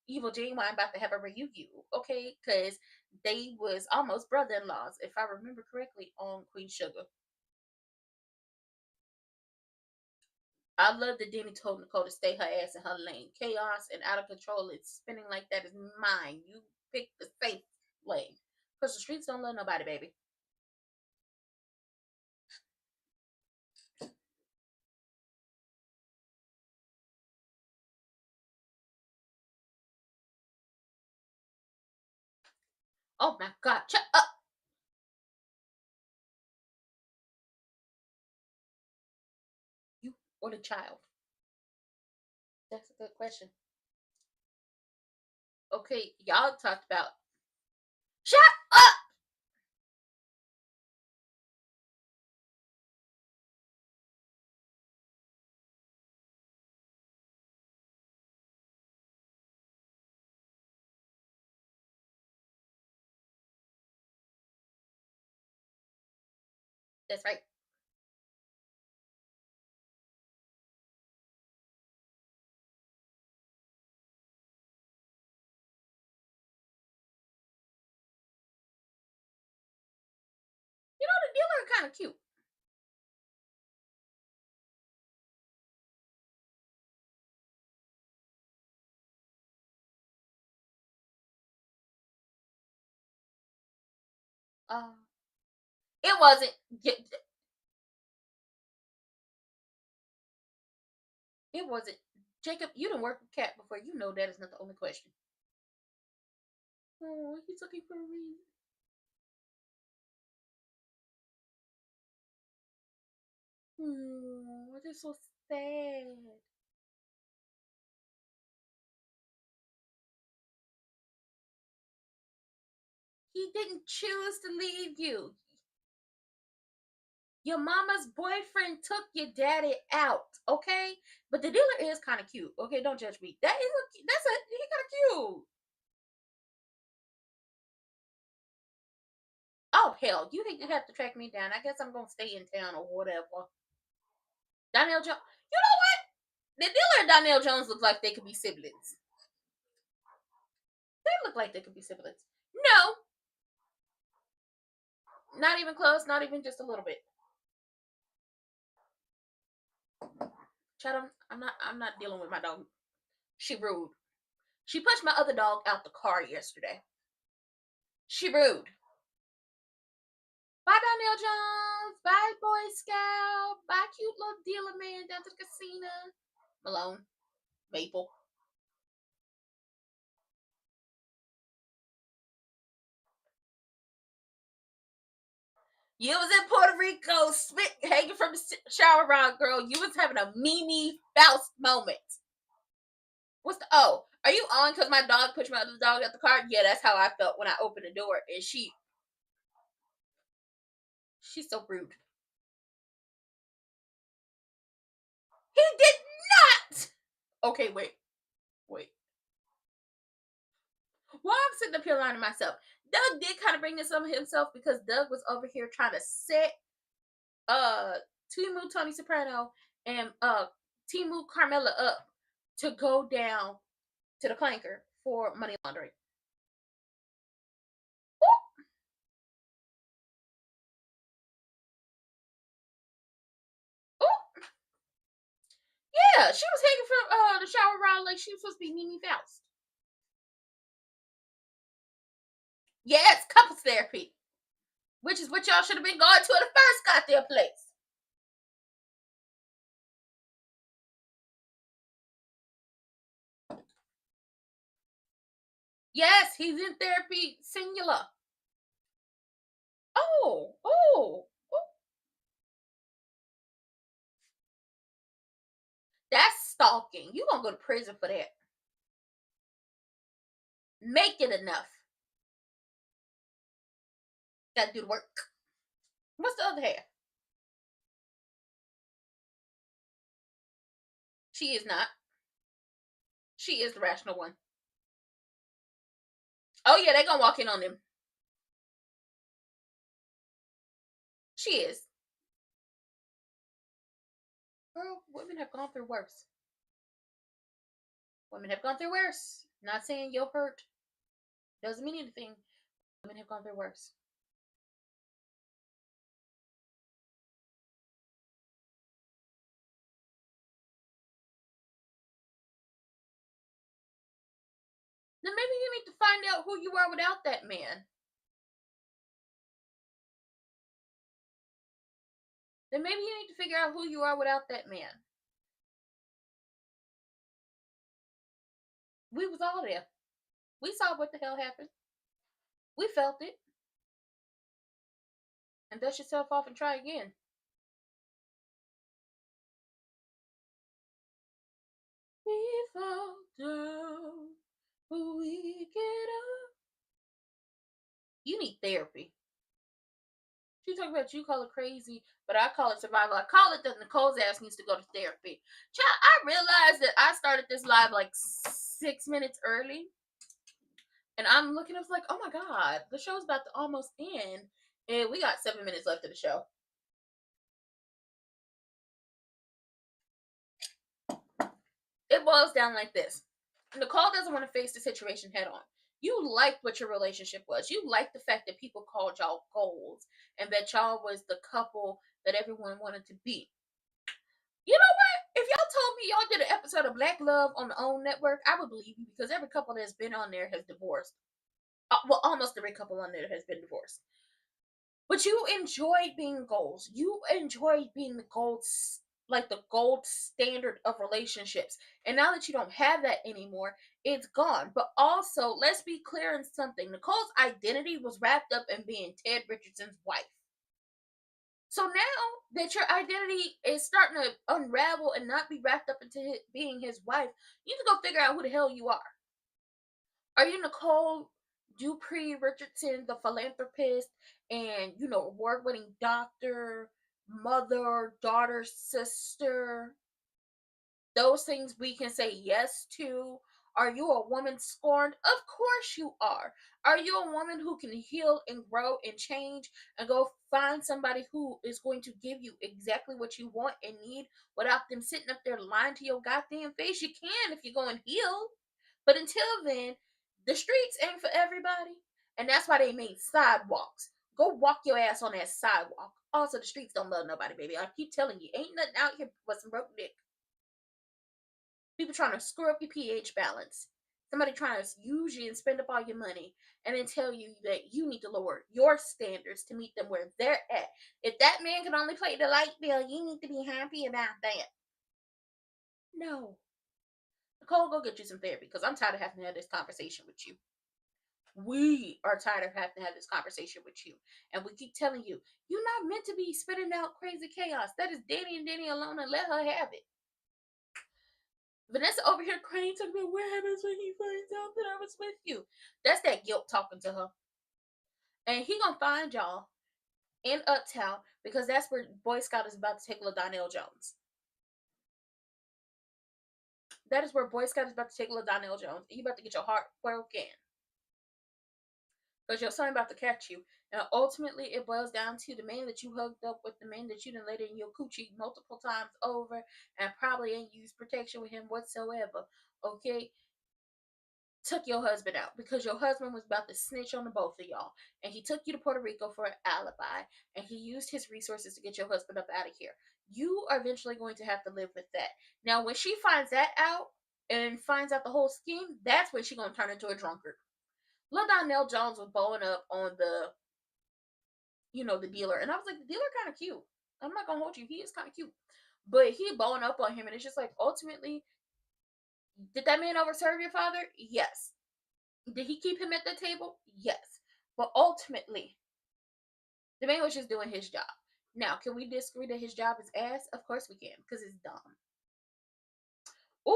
Evil Genuine about to have a reunion. Okay, because they was almost brother-in-laws, if I remember correctly, on Queen Sugar. I love that Denny told Nicole to stay her ass in her lane. Chaos and out of control and spinning like that is mine. You pick the safe lane. Because the streets don't love nobody, baby. Oh my God, shut up. You or the child? That's a good question. Okay, y'all talked about. Shut up! That's right. The dealer kind of cute. It wasn't. It wasn't. Jacob, you didn't work with Cat before. You know that is not the only question. Oh, he's looking for a reason. Oh, that's so sad. He didn't choose to leave you. Your mama's boyfriend took your daddy out, okay? But the dealer is kind of cute, okay? Don't judge me. He kind of cute. Oh hell, you think you have to track me down? I guess I'm gonna stay in town or whatever. Donnell Jones. You know what? The dealer and Donnell Jones look like they could be siblings. They look like they could be siblings. No, not even close. Not even just a little bit. Chatham, I'm not dealing with my dog. She rude. She pushed my other dog out the car yesterday. She rude. Bye, Donnell Jones. Bye, Boy Scout. Bye, cute little dealer man down to the casino. Malone. Maple. You was in Puerto Rico, spit hanging from the shower rod, girl. You was having a Mimi Faust moment. What's the are you on because my dog pushed my other dog out the car? Yeah, that's how I felt when I opened the door and she's so rude. He did not. Okay, wait. While I'm sitting up here lying to myself, Doug did kind of bring this on himself because Doug was over here trying to set Timu Tony Soprano and Timu Carmela up to go down to the clanker for money laundering. Yeah, she was hanging from the shower rod like she was supposed to be Mimi Faust. Yes, couples therapy. Which is what y'all should have been going to in the first goddamn place. Yes, he's in therapy singular. Oh. That's stalking. You gonna go to prison for that. Make it enough. Gotta do the work. What's the other half? She is not. She is the rational one. Oh yeah, they gonna walk in on him. She is. Girl, women have gone through worse. Women have gone through worse. Not saying you're hurt. Doesn't mean anything. Women have gone through worse. Then maybe you need to find out who you are without that man. Then maybe you need to figure out who you are without that man. We was all there. We saw what the hell happened. We felt it. And dust yourself off and try again. We fall down, but we get up. You need therapy. She talking about you call it crazy, but I call it survival. I call it that Nicole's ass needs to go to therapy. Child, I realized that I started this live like 6 minutes early. And I'm looking, I was like, oh my God, the show's about to almost end. And we got 7 minutes left of the show. It boils down like this. Nicole doesn't want to face the situation head on. You liked what your relationship was. You liked the fact that people called y'all goals and that y'all was the couple that everyone wanted to be. You know what? If y'all told me y'all did an episode of Black Love on the OWN network, I would believe you because every couple that's been on there has divorced. Well, almost every couple on there has been divorced. But you enjoyed being goals. You enjoyed being the the gold standard of relationships. And now that you don't have that anymore, it's gone. But also, let's be clear in something. Nicole's identity was wrapped up in being Ted Richardson's wife. So now that your identity is starting to unravel and not be wrapped up into being his wife, you need to go figure out who the hell you are. Are you Nicole Dupree Richardson, the philanthropist and, award-winning doctor, mother, daughter, sister? Those things we can say yes to. Are you a woman scorned? Of course you are. Are you a woman who can heal and grow and change and go find somebody who is going to give you exactly what you want and need without them sitting up there lying to your goddamn face? You can if you go and heal. But until then, the streets ain't for everybody. And that's why they made sidewalks. Go walk your ass on that sidewalk. Also, the streets don't love nobody, baby. I keep telling you, ain't nothing out here but some broke dick. People trying to screw up your pH balance. Somebody trying to use you and spend up all your money and then tell you that you need to lower your standards to meet them where they're at. If that man can only pay the light bill, you need to be happy about that. No. Nicole, go get you some therapy because I'm tired of having to have this conversation with you. We are tired of having to have this conversation with you. And we keep telling you, you're not meant to be spitting out crazy chaos. That is Danny and Danny alone, and let her have it. Vanessa over here crying, talking about what happens when he finds out that I was with you. That's that guilt talking to her. And he gonna find y'all in Uptown because that's where Boy Scout is about to take LaDonnell Jones. That is where Boy Scout is about to take LaDonnell Jones. You about to get your heart broken. Because your son about to catch you. And ultimately, it boils down to the man that you hugged up with, the man that you done laid in your coochie multiple times over, and probably ain't used protection with him whatsoever. Okay? Took your husband out because your husband was about to snitch on the both of y'all. And he took you to Puerto Rico for an alibi. And he used his resources to get your husband up out of here. You are eventually going to have to live with that. Now, when she finds that out and finds out the whole scheme, that's when she's going to turn into a drunkard. LaDonnell Jones was blowing up on the dealer. And I was like, the dealer kind of cute. I'm not going to hold you. He is kind of cute. But he blowing up on him. And it's just like, ultimately, did that man overserve your father? Yes. Did he keep him at the table? Yes. But ultimately, the man was just doing his job. Now, can we disagree that his job is ass? Of course we can, because it's dumb. Ooh,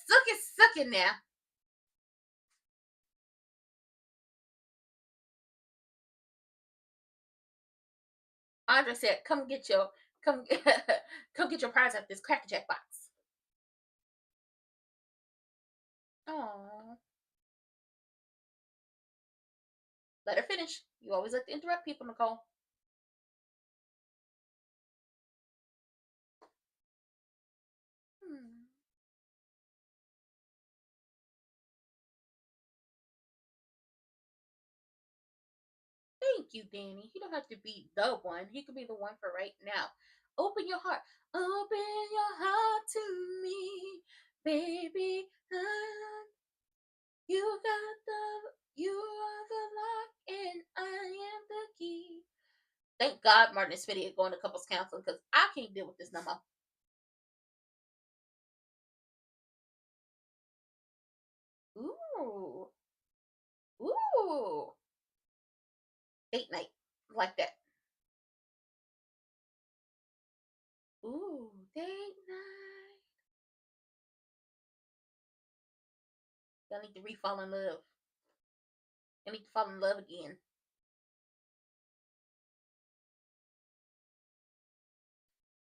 suck it now. Andre said, come get your prize out this Cracker Jack box. Aww. Let her finish. You always like to interrupt people, Nicole. Thank you, Danny. He don't have to be the one. He could be the one for right now. Open your heart. Open your heart to me, baby. You are the lock and I am the key. Thank God Martin is fitting going to couples counseling because I can't deal with this no more. Ooh. Ooh. Date night. Like that. Ooh, date night. Y'all need to re-fall in love. Y'all need to fall in love again.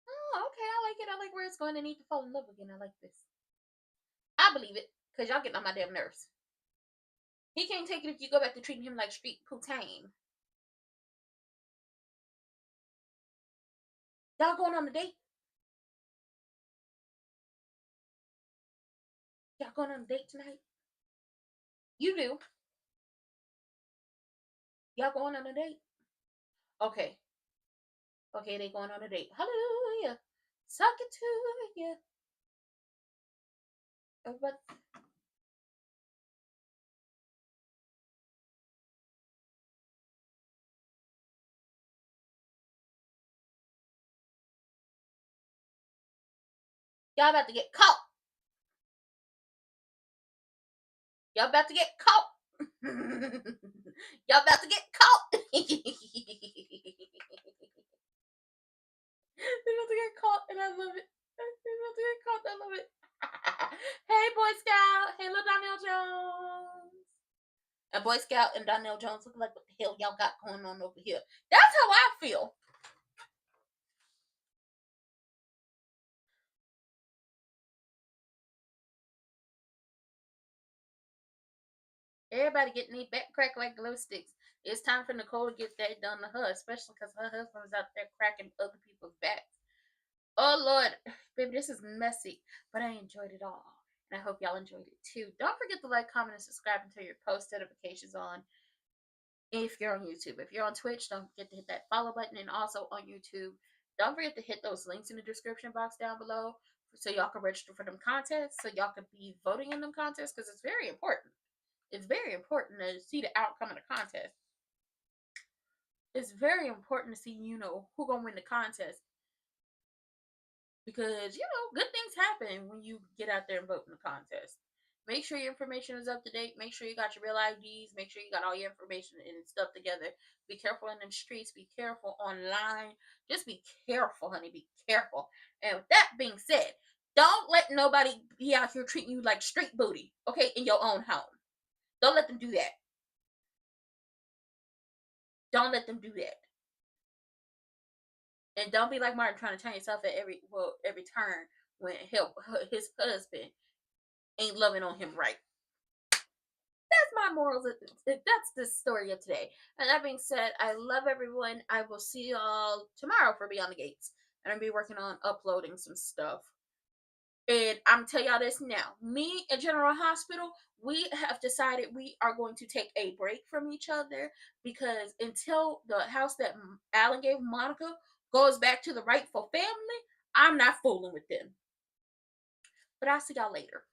Oh, okay, I like it. I like where it's going. They need to fall in love again. I like this. I believe it, because y'all getting on my damn nerves. He can't take it if you go back to treating him like street poutine. Y'all going on a date? Y'all going on a date tonight? You do. Y'all going on a date? Okay. Okay, they going on a date. Hallelujah. Suck it to you. Everybody. Y'all about to get caught. Y'all about to get caught. Y'all about to get caught. They're about to get caught, and I love it. They're about to get caught. I love it. Hey, Boy Scout. Hey, little Donnell Jones. And Boy Scout and Donnell Jones look like what the hell y'all got going on over here. That's how I feel. Everybody getting their back cracked like glow sticks. It's time for Nicole to get that done to her, especially because her husband was out there cracking other people's backs. Oh, Lord. Baby, this is messy, but I enjoyed it all. And I hope y'all enjoyed it too. Don't forget to like, comment, and subscribe and turn your post notifications on if you're on YouTube. If you're on Twitch, don't forget to hit that follow button. And also on YouTube, don't forget to hit those links in the description box down below so y'all can register for them contests, so y'all can be voting in them contests, because it's very important. It's very important to see the outcome of the contest. It's very important to see, who gonna win the contest. Because, good things happen when you get out there and vote in the contest. Make sure your information is up to date. Make sure you got your real IDs. Make sure you got all your information and stuff together. Be careful in them streets. Be careful online. Just be careful, honey. Be careful. And with that being said, don't let nobody be out here treating you like street booty, okay, in your own home. Don't let them do that. Don't let them do that. And don't be like Martin trying to turn yourself at every turn when his husband ain't loving on him right. That's my morals. That's the story of today. And that being said, I love everyone. I will see y'all tomorrow for Beyond the Gates. And I'll be working on uploading some stuff. And I'm telling y'all this now. Me and General Hospital, we have decided we are going to take a break from each other, because until the house that Alan gave Monica goes back to the rightful family, I'm not fooling with them. But I'll see y'all later.